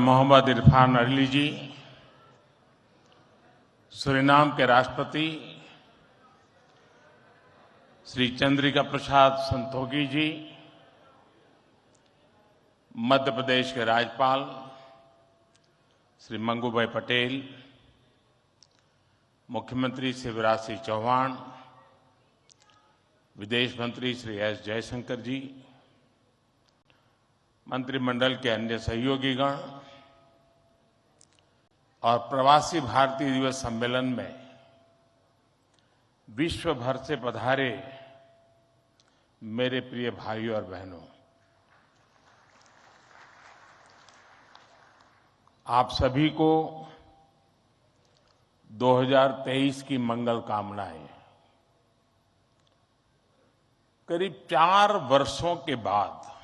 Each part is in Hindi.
मोहम्मद इरफान अली जी, सूरीनाम के राष्ट्रपति श्री चंद्रिका प्रसाद संतोखी जी, मध्य प्रदेश के राज्यपाल श्री मंगूभाई पटेल, मुख्यमंत्री शिवराज सिंह चौहान, विदेश मंत्री श्री एस जयशंकर जी, मंत्रिमंडल के अन्य सहयोगीगण और प्रवासी भारतीय दिवस सम्मेलन में विश्व भर से पधारे मेरे प्रिय भाइयों और बहनों, आप सभी को 2023 की मंगल कामनाएं। करीब 4 वर्षों के बाद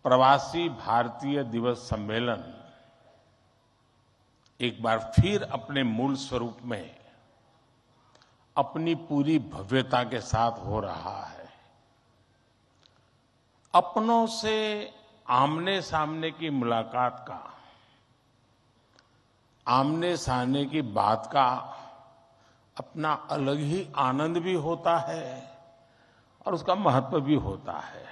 प्रवासी भारतीय दिवस सम्मेलन एक बार फिर अपने मूल स्वरूप में अपनी पूरी भव्यता के साथ हो रहा है। अपनों से आमने सामने की मुलाकात का, आमने सामने की बात का अपना अलग ही आनंद भी होता है और उसका महत्व भी होता है।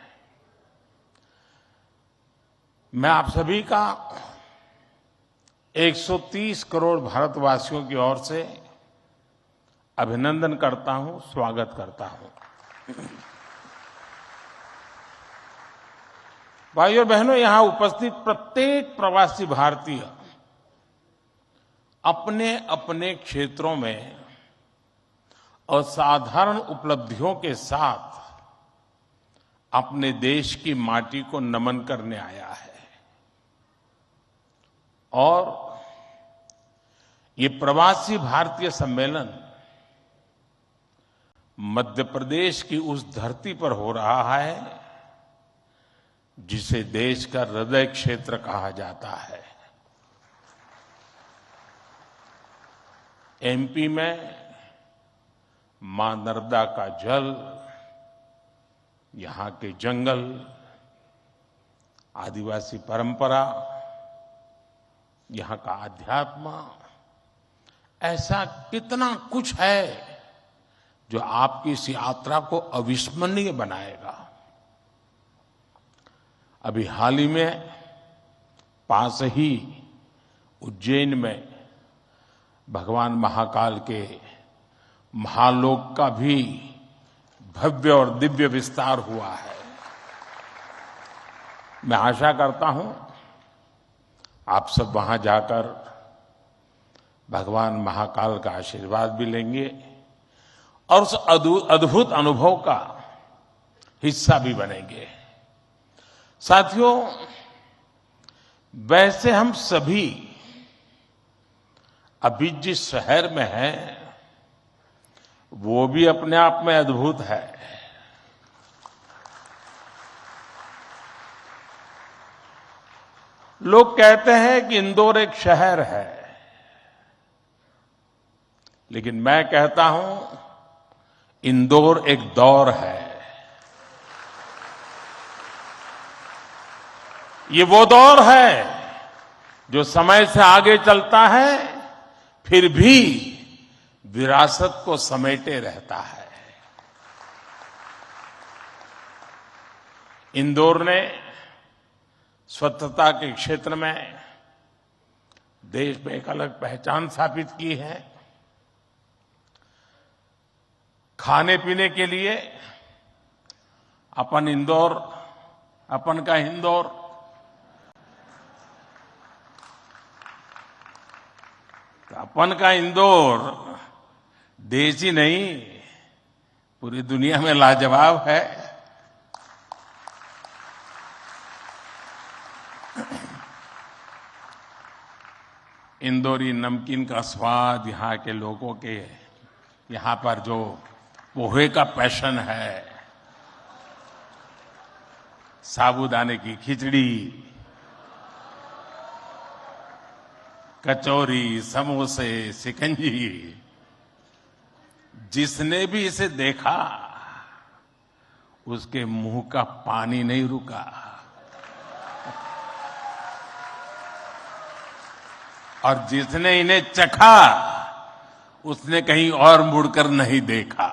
मैं आप सभी का 130 करोड़ भारतवासियों की ओर से अभिनंदन करता हूं, स्वागत करता हूं। भाइयों बहनों, यहां उपस्थित प्रत्येक प्रवासी भारतीय अपने अपने क्षेत्रों में असाधारण उपलब्धियों के साथ अपने देश की माटी को नमन करने आया है। और ये प्रवासी भारतीय सम्मेलन मध्य प्रदेश की उस धरती पर हो रहा है जिसे देश का हृदय क्षेत्र कहा जाता है। एमपी में मां नर्मदा का जल, यहां के जंगल, आदिवासी परंपरा, यहां का अध्यात्म, ऐसा कितना कुछ है जो आपकी इस यात्रा को अविस्मरणीय बनाएगा। अभी हाल ही में पास ही उज्जैन में भगवान महाकाल के महालोक का भी भव्य और दिव्य विस्तार हुआ है। मैं आशा करता हूं आप सब वहां जाकर भगवान महाकाल का आशीर्वाद भी लेंगे और उस अद्भुत अनुभव का हिस्सा भी बनेंगे। साथियों, वैसे हम सभी अभी जिस शहर में हैं वो भी अपने आप में अद्भुत है। लोग कहते हैं कि इंदौर एक शहर है, लेकिन मैं कहता हूं इंदौर एक दौर है। ये वो दौर है जो समय से आगे चलता है फिर भी विरासत को समेटे रहता है। इंदौर ने स्वच्छता के क्षेत्र में देश में एक अलग पहचान स्थापित की है। खाने पीने के लिए अपन इंदौर, अपन का इंदौर, अपन का इंदौर देश ही नहीं पूरी दुनिया में लाजवाब है। इंदौरी नमकीन का स्वाद, यहाँ के लोगों के यहाँ पर जो पोहे का पैशन है, साबूदाने की खिचड़ी, कचौरी, समोसे, शिकंजी, जिसने भी इसे देखा उसके मुंह का पानी नहीं रुका। और जिसने इन्हें चखा उसने कहीं और मुड़कर नहीं देखा।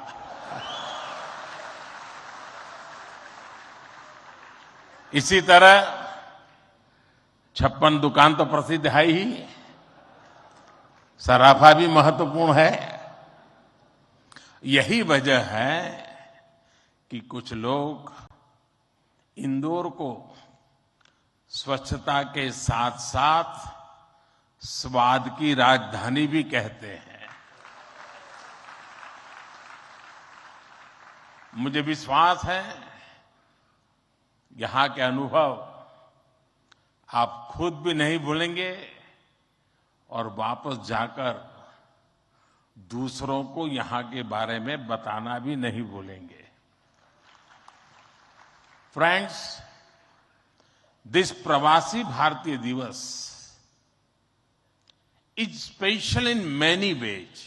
इसी तरह 56 दुकान तो प्रसिद्ध है ही, सराफा भी महत्वपूर्ण है। यही वजह है कि कुछ लोग इंदौर को स्वच्छता के साथ साथ स्वाद की राजधानी भी कहते हैं। मुझे विश्वास है यहां के अनुभव आप खुद भी नहीं भूलेंगे और वापस जाकर दूसरों को यहां के बारे में बताना भी नहीं भूलेंगे। फ्रेंड्स, दिस प्रवासी भारतीय दिवस is special in many ways.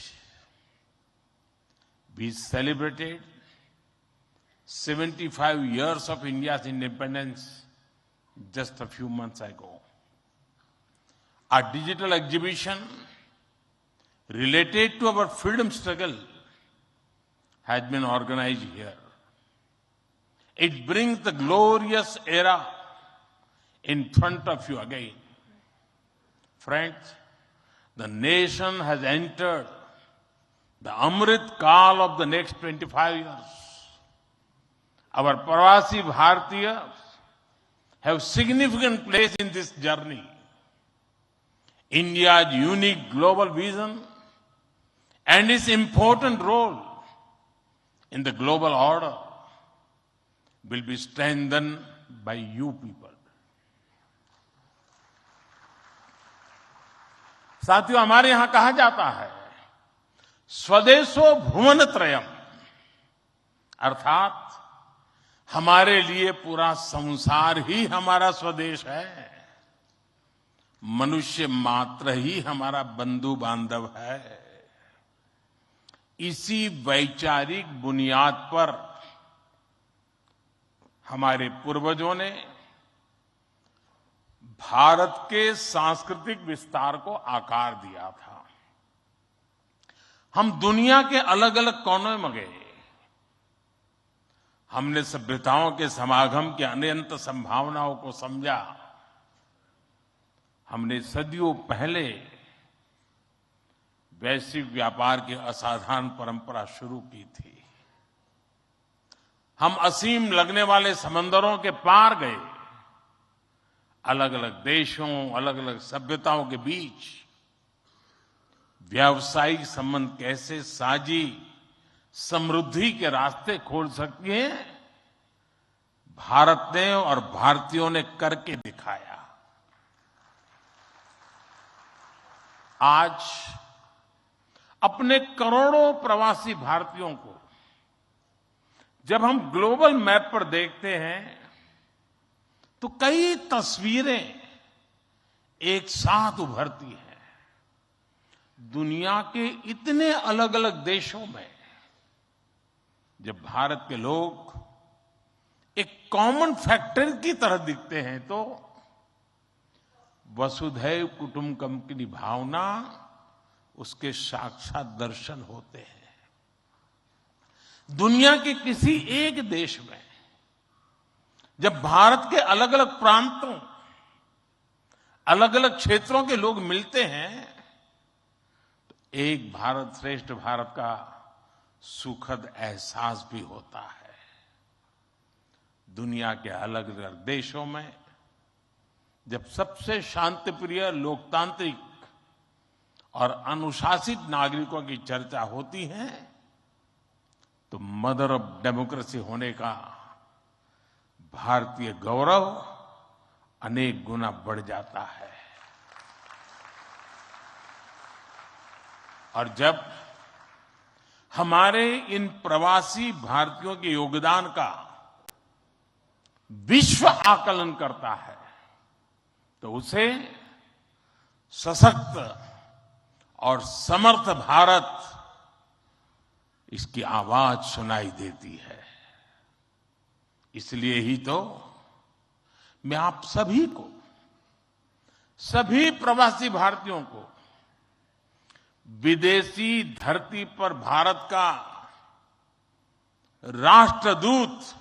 We celebrated 75 years of India's independence just a few months ago. Our digital exhibition related to our freedom struggle has been organized here. It brings the glorious era in front of you again. Friends, the nation has entered the Amrit Kaal of the next 25 years. Our Pravasi Bharatiyas have significant place in this journey. India's unique global vision and its important role in the global order will be strengthened by you people. साथियों, हमारे यहां कहा जाता है स्वदेशो भुवनत्रयम्, अर्थात हमारे लिए पूरा संसार ही हमारा स्वदेश है। मनुष्य मात्र ही हमारा बंधु बांधव है। इसी वैचारिक बुनियाद पर हमारे पूर्वजों ने भारत के सांस्कृतिक विस्तार को आकार दिया था। हम दुनिया के अलग अलग कोनों में गए। हमने सभ्यताओं के समागम की अनंत संभावनाओं को समझा। हमने सदियों पहले वैश्विक व्यापार की असाधारण परंपरा शुरू की थी। हम असीम लगने वाले समंदरों के पार गए। अलग अलग देशों, अलग अलग सभ्यताओं के बीच व्यावसायिक संबंध कैसे साझी समृद्धि के रास्ते खोल सकती हैं, भारत ने और भारतीयों ने करके दिखाया। आज अपने करोड़ों प्रवासी भारतीयों को जब हम ग्लोबल मैप पर देखते हैं तो कई तस्वीरें एक साथ उभरती हैं। दुनिया के इतने अलग अलग देशों में जब भारत के लोग एक कॉमन फैक्टर की तरह दिखते हैं तो वसुधैव कुटुंबकम की भावना उसके साक्षात दर्शन होते हैं। दुनिया के किसी एक देश में जब भारत के अलग अलग प्रांतों, अलग अलग क्षेत्रों के लोग मिलते हैं तो एक भारत श्रेष्ठ भारत का सुखद एहसास भी होता है। दुनिया के अलग अलग देशों में जब सबसे शांतिप्रिय, लोकतांत्रिक और अनुशासित नागरिकों की चर्चा होती है तो मदर ऑफ डेमोक्रेसी होने का भारतीय गौरव अनेक गुना बढ़ जाता है। और जब हमारे इन प्रवासी भारतीयों के योगदान का विश्व आकलन करता है तो उसे सशक्त और समर्थ भारत, इसकी आवाज सुनाई देती है। इसलिए ही तो मैं आप सभी को, सभी प्रवासी भारतीयों को विदेशी धरती पर भारत का राष्ट्रदूत,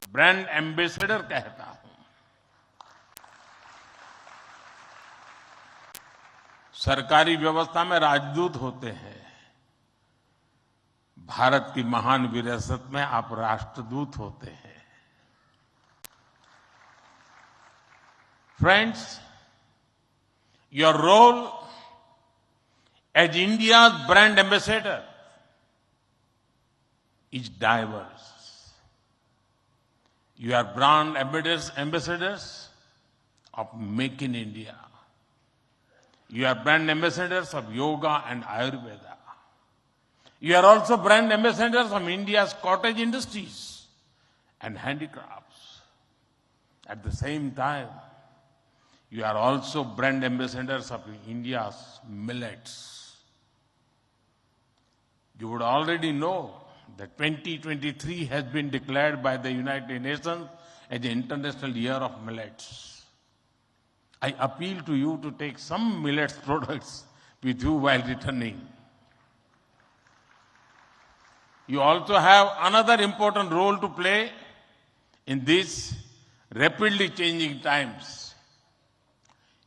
ब्रांड एम्बेसडर कहता हूं। सरकारी व्यवस्था में राजदूत होते हैं, भारत की महान विरासत में आप राष्ट्रदूत होते हैं। Friends, your role as India's brand ambassador is diverse. You are brand ambassadors of Make in India. You are brand ambassadors of yoga and Ayurveda. You are also brand ambassadors of India's cottage industries and handicrafts. At the same time, you are also brand ambassadors of India's millets. You would already know that 2023 has been declared by the United Nations as the International Year of Millets. I appeal to you to take some millets products with you while returning. You also have another important role to play in these rapidly changing times.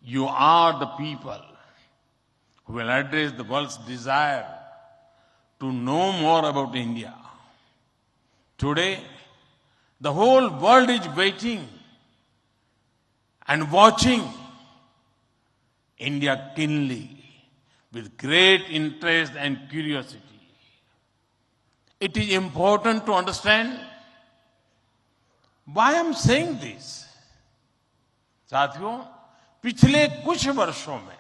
You are the people who will address the world's desire to know more about India. Today, the whole world is waiting and watching India keenly with great interest and curiosity. It is important to understand why I'm saying this. साथियों, पिछले कुछ वर्षों में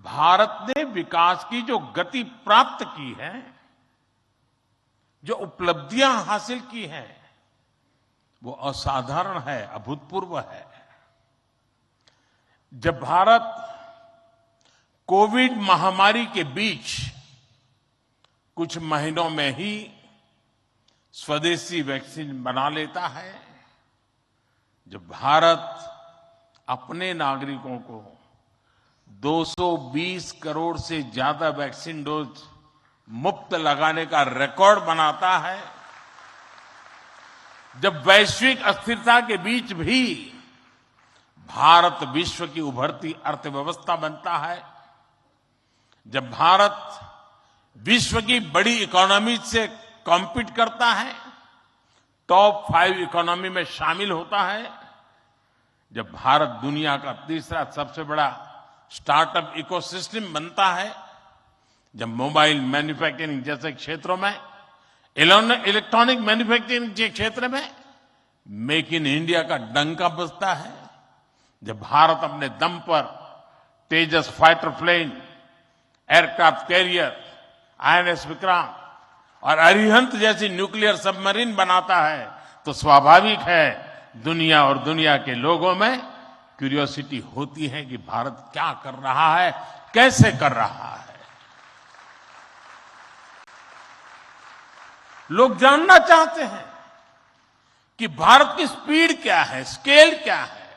भारत ने विकास की जो गति प्राप्त की है, जो उपलब्धियां हासिल की हैं, वो असाधारण है, अभूतपूर्व है। जब भारत कोविड महामारी के बीच कुछ महीनों में ही स्वदेशी वैक्सीन बना लेता है, जब भारत अपने नागरिकों को 220 करोड़ से ज्यादा वैक्सीन डोज मुफ्त लगाने का रिकॉर्ड बनाता है, जब वैश्विक अस्थिरता के बीच भी भारत विश्व की उभरती अर्थव्यवस्था बनता है, जब भारत विश्व की बड़ी इकोनॉमी से कॉम्पीट करता है, टॉप 5 इकोनॉमी में शामिल होता है, जब भारत दुनिया का तीसरा सबसे बड़ा स्टार्टअप इकोसिस्टम बनता है, जब मोबाइल मैन्युफैक्चरिंग जैसे क्षेत्रों में, इलेक्ट्रॉनिक मैन्युफैक्चरिंग के क्षेत्र में मेक इन इंडिया का डंका बजता है, जब भारत अपने दम पर Tejas fighter plane, aircraft carrier, INS Vikrant और अरिहंत जैसी न्यूक्लियर सबमरीन बनाता है, तो स्वाभाविक है दुनिया और दुनिया के लोगों में क्यूरियोसिटी होती है कि भारत क्या कर रहा है, कैसे कर रहा है। लोग जानना चाहते हैं कि भारत की स्पीड क्या है, स्केल क्या है,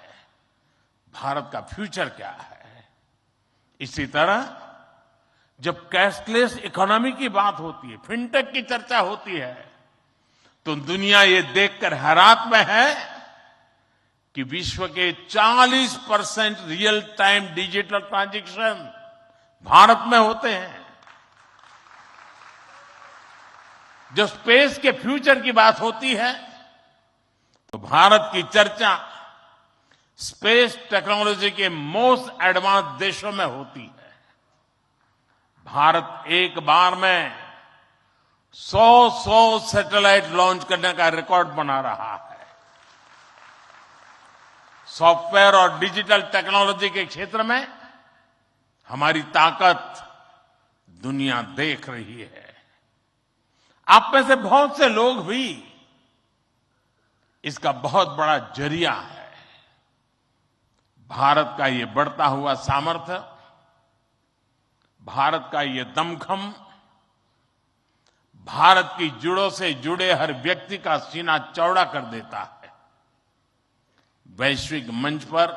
भारत का फ्यूचर क्या है। इसी तरह जब कैशलेस इकोनॉमी की बात होती है, फिनटेक की चर्चा होती है, तो दुनिया ये देखकर हैरात में है कि विश्व के 40% real time digital transaction Bharat में होते हैं। जब स्पेस के फ्यूचर की बात होती है, तो भारत की चर्चा स्पेस टेक्नोलॉजी के मोस्ट एडवांस देशों में होती है। भारत एक बार में 100 सैटेलाइट लॉन्च करने का रिकॉर्ड बना रहा है। सॉफ्टवेयर और डिजिटल टेक्नोलॉजी के क्षेत्र में हमारी ताकत दुनिया देख रही है। आप में से बहुत से लोग भी इसका बहुत बड़ा जरिया है। भारत का ये बढ़ता हुआ सामर्थ्य, भारत का ये दमखम, भारत की जड़ों से जुड़े हर व्यक्ति का सीना चौड़ा कर देता है। वैश्विक मंच पर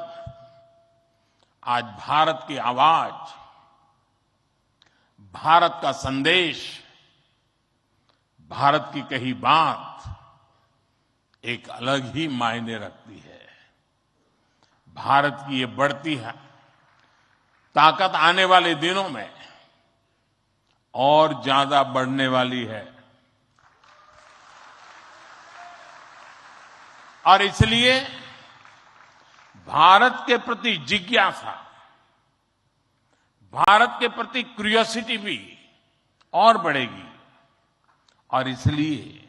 आज भारत की आवाज भारत का संदेश, भारत की कही बात एक अलग ही मायने रखती है। भारत की ये बढ़ती है ताकत आने वाले दिनों में और ज्यादा बढ़ने वाली है। और इसलिए भारत के प्रति जिज्ञासा, भारत के प्रति क्यूरियोसिटी भी और बढ़ेगी। और इसलिए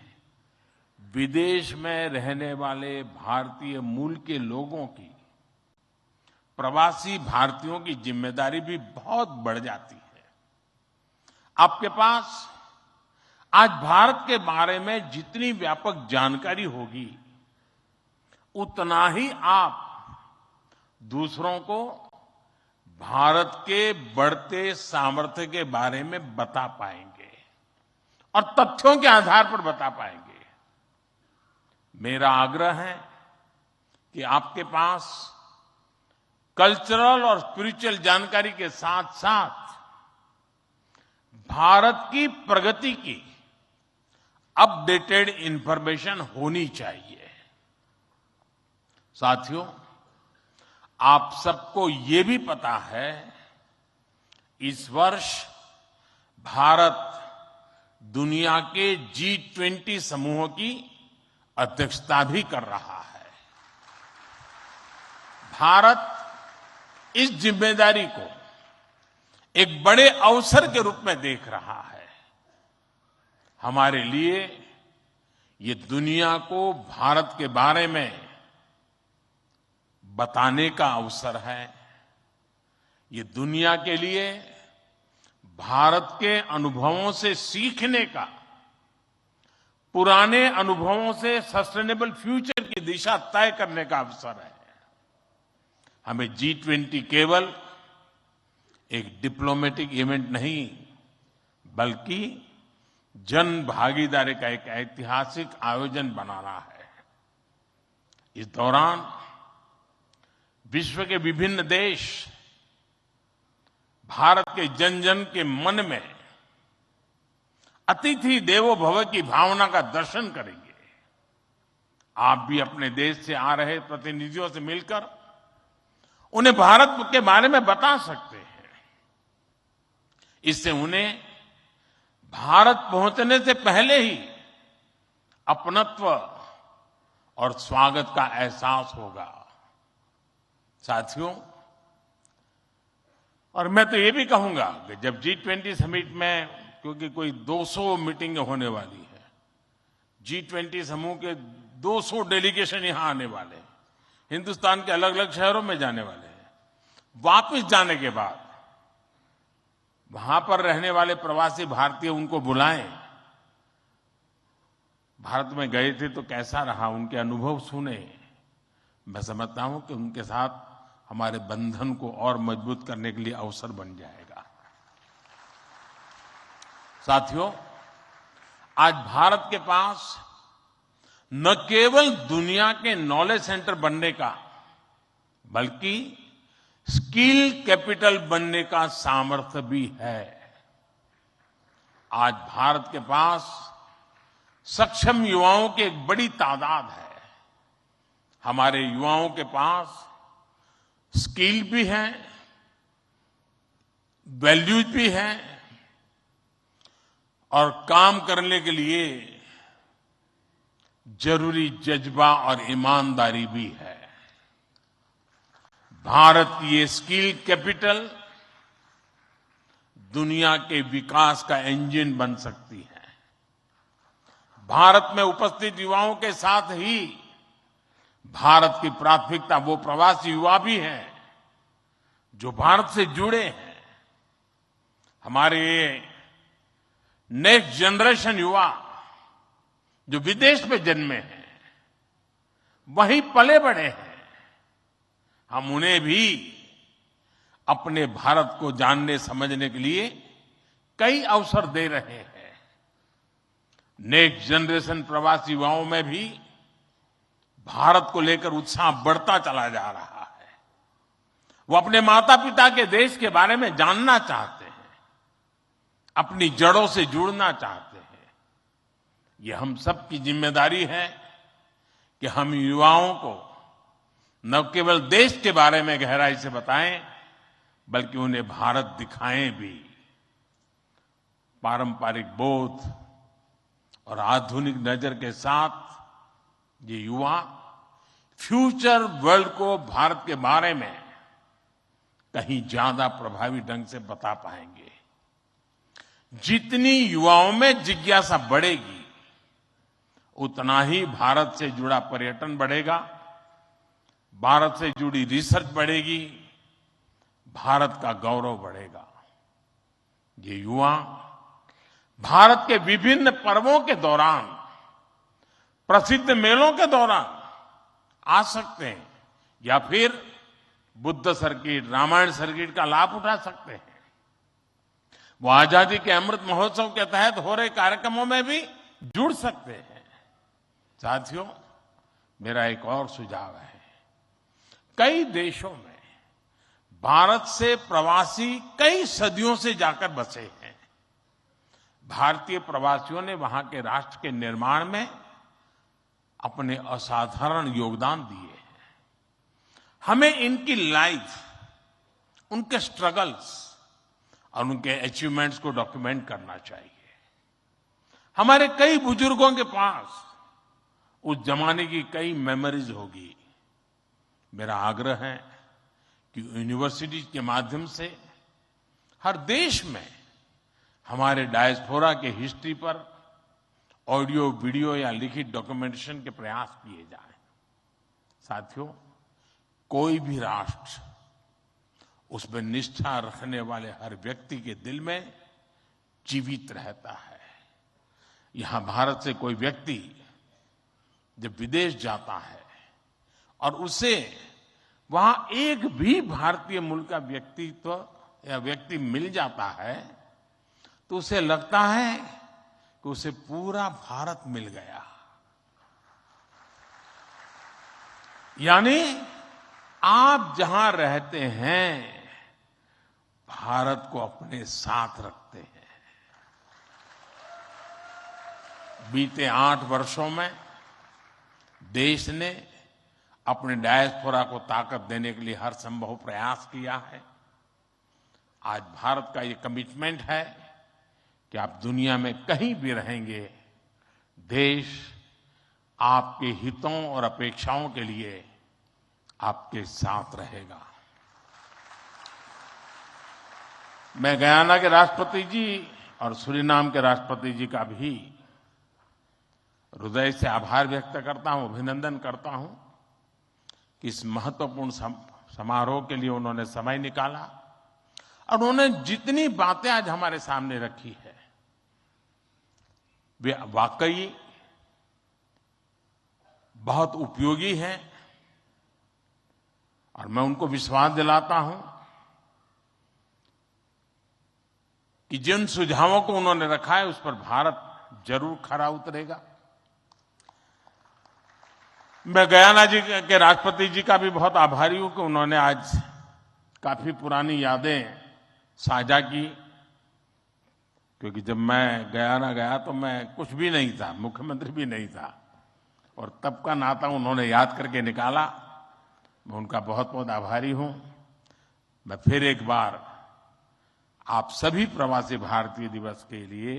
विदेश में रहने वाले भारतीय मूल के लोगों की, प्रवासी भारतीयों की जिम्मेदारी भी बहुत बढ़ जाती है। आपके पास आज भारत के बारे में जितनी व्यापक जानकारी होगी, उतना ही आप दूसरों को भारत के बढ़ते सामर्थ्य के बारे में बता पाएंगे और तथ्यों के आधार पर बता पाएंगे। मेरा आग्रह है कि आपके पास कल्चरल और स्पिरिचुअल जानकारी के साथ साथ भारत की प्रगति की अपडेटेड इंफॉर्मेशन होनी चाहिए। साथियों, आप सबको ये भी पता है, इस वर्ष भारत दुनिया के G20 समूह की अध्यक्षता भी कर रहा है। भारत इस जिम्मेदारी को एक बड़े अवसर के रूप में देख रहा है। हमारे लिए ये दुनिया को भारत के बारे में बताने का अवसर है। ये दुनिया के लिए भारत के अनुभवों से सीखने का, पुराने अनुभवों से सस्टेनेबल फ्यूचर की दिशा तय करने का अवसर है। हमें G20 केवल एक डिप्लोमेटिक इवेंट नहीं, बल्कि जन भागीदारी का एक ऐतिहासिक आयोजन बनाना है। इस दौरान विश्व के विभिन्न देश भारत के जन जन के मन में अतिथि देवो भव की भावना का दर्शन करेंगे। आप भी अपने देश से आ रहे प्रतिनिधियों से मिलकर उन्हें भारत के बारे में बता सकते हैं। इससे उन्हें भारत पहुंचने से पहले ही अपनत्व और स्वागत का एहसास होगा। साथियों, और मैं तो ये भी कहूंगा कि जब G20 समिट में, क्योंकि कोई 200 मीटिंगें होने वाली है, G20 समूह के 200 डेलीगेशन यहां आने वाले हैं, हिंदुस्तान के अलग अलग शहरों में जाने वाले हैं। वापस जाने के बाद वहां पर रहने वाले प्रवासी भारतीय उनको बुलाएं, भारत में गए थे तो कैसा रहा, उनके अनुभव सुने। मैं समझता हूं कि उनके साथ हमारे बंधन को और मजबूत करने के लिए अवसर बन जाएगा। साथियों, आज भारत के पास न केवल दुनिया के नॉलेज सेंटर बनने का, बल्कि स्किल कैपिटल बनने का सामर्थ्य भी है। आज भारत के पास सक्षम युवाओं की एक बड़ी तादाद है। हमारे युवाओं के पास स्किल भी है, वैल्यूज भी है और काम करने के लिए जरूरी जज्बा और ईमानदारी भी है। भारत की ये स्किल कैपिटल दुनिया के विकास का इंजन बन सकती है। भारत में उपस्थित युवाओं के साथ ही भारत की प्राथमिकता वो प्रवासी युवा भी हैं जो भारत से जुड़े हैं। हमारे नेक्स्ट जनरेशन युवा जो विदेश में जन्मे हैं, वहीं पले बड़े हैं, हम उन्हें भी अपने भारत को जानने समझने के लिए कई अवसर दे रहे हैं। नेक्स्ट जनरेशन प्रवासी युवाओं में भी भारत को लेकर उत्साह बढ़ता चला जा रहा है। वो अपने माता पिता के देश के बारे में जानना चाहते हैं। अपनी जड़ों से जुड़ना चाहते हैं। ये हम सब की जिम्मेदारी है कि हम युवाओं को न केवल देश के बारे में गहराई से बताएं, बल्कि उन्हें भारत दिखाएं भी। पारंपरिक बोध और आधुनिक नजर के साथ ये युवा फ्यूचर वर्ल्ड को भारत के बारे में कहीं ज्यादा प्रभावी ढंग से बता पाएंगे। जितनी युवाओं में जिज्ञासा बढ़ेगी, उतना ही भारत से जुड़ा पर्यटन बढ़ेगा, भारत से जुड़ी रिसर्च बढ़ेगी, भारत का गौरव बढ़ेगा। ये युवा भारत के विभिन्न पर्वों के दौरान, प्रसिद्ध मेलों के दौरान आ सकते हैं या फिर बुद्ध सर्किट, रामायण सर्किट का लाभ उठा सकते हैं। वो आजादी के अमृत महोत्सव के तहत हो रहे कार्यक्रमों में भी जुड़ सकते हैं। साथियों, मेरा एक और सुझाव है। कई देशों में भारत से प्रवासी कई सदियों से जाकर बसे हैं। भारतीय प्रवासियों ने वहां के राष्ट्र के निर्माण में अपने असाधारण योगदान दिए हैं। हमें इनकी लाइफ, उनके स्ट्रगल्स और उनके अचीवमेंट्स को डॉक्यूमेंट करना चाहिए। हमारे कई बुजुर्गों के पास उस जमाने की कई मेमोरीज होगी। मेरा आग्रह है कि यूनिवर्सिटी के माध्यम से हर देश में हमारे डायस्पोरा के हिस्ट्री पर ऑडियो, वीडियो या लिखित डॉक्यूमेंटेशन के प्रयास किए जाएं। साथियों, कोई भी राष्ट्र उसमें निष्ठा रखने वाले हर व्यक्ति के दिल में जीवित रहता है। यहां भारत से कोई व्यक्ति जब विदेश जाता है और उसे वहां एक भी भारतीय मूल का व्यक्तित्व या व्यक्ति मिल जाता है, तो उसे लगता है कि उसे पूरा भारत मिल गया। यानी आप जहां रहते हैं, भारत को अपने साथ रखते हैं। बीते 8 वर्षों में देश ने अपने डायस्पोरा को ताकत देने के लिए हर संभव प्रयास किया है। आज भारत का ये कमिटमेंट है कि आप दुनिया में कहीं भी रहेंगे, देश आपके हितों और अपेक्षाओं के लिए आपके साथ रहेगा। मैं गयाना के राष्ट्रपति जी और सूरीनाम के राष्ट्रपति जी का भी हृदय से आभार व्यक्त करता हूं, अभिनंदन करता हूं कि इस महत्वपूर्ण समारोह के लिए उन्होंने समय निकाला और उन्होंने जितनी बातें आज हमारे सामने रखी है, वे वाकई बहुत उपयोगी हैं। और मैं उनको विश्वास दिलाता हूं कि जिन सुझावों को उन्होंने रखा है, उस पर भारत जरूर खरा उतरेगा। मैं गयाना जी के राष्ट्रपति जी का भी बहुत आभारी हूं कि उन्होंने आज काफी पुरानी यादें साझा की, क्योंकि जब मैं गयाना गया तो मैं कुछ भी नहीं था, मुख्यमंत्री भी नहीं था, और तब का नाता उन्होंने याद करके निकाला। मैं उनका बहुत बहुत आभारी हूं। मैं फिर एक बार आप सभी प्रवासी भारतीय दिवस के लिए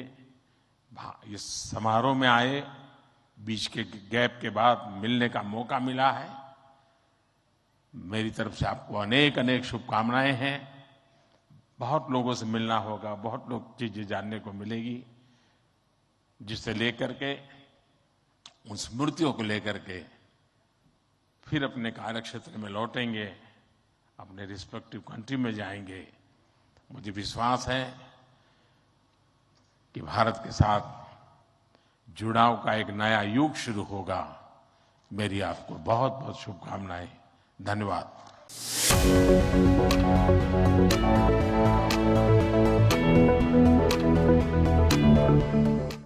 इस समारोह में आए, बीच के गैप के बाद मिलने का मौका मिला है। मेरी तरफ से आपको अनेक अनेक शुभकामनाएं हैं। बहुत लोगों से मिलना होगा, बहुत लोग चीजें जानने को मिलेगी, जिससे लेकर के उन स्मृतियों को लेकर के फिर अपने कार्य क्षेत्र में लौटेंगे, अपने रिस्पेक्टिव कंट्री में जाएंगे। मुझे विश्वास है कि भारत के साथ जुड़ाव का एक नया युग शुरू होगा। मेरी आपको बहुत बहुत शुभकामनाएं। धन्यवाद।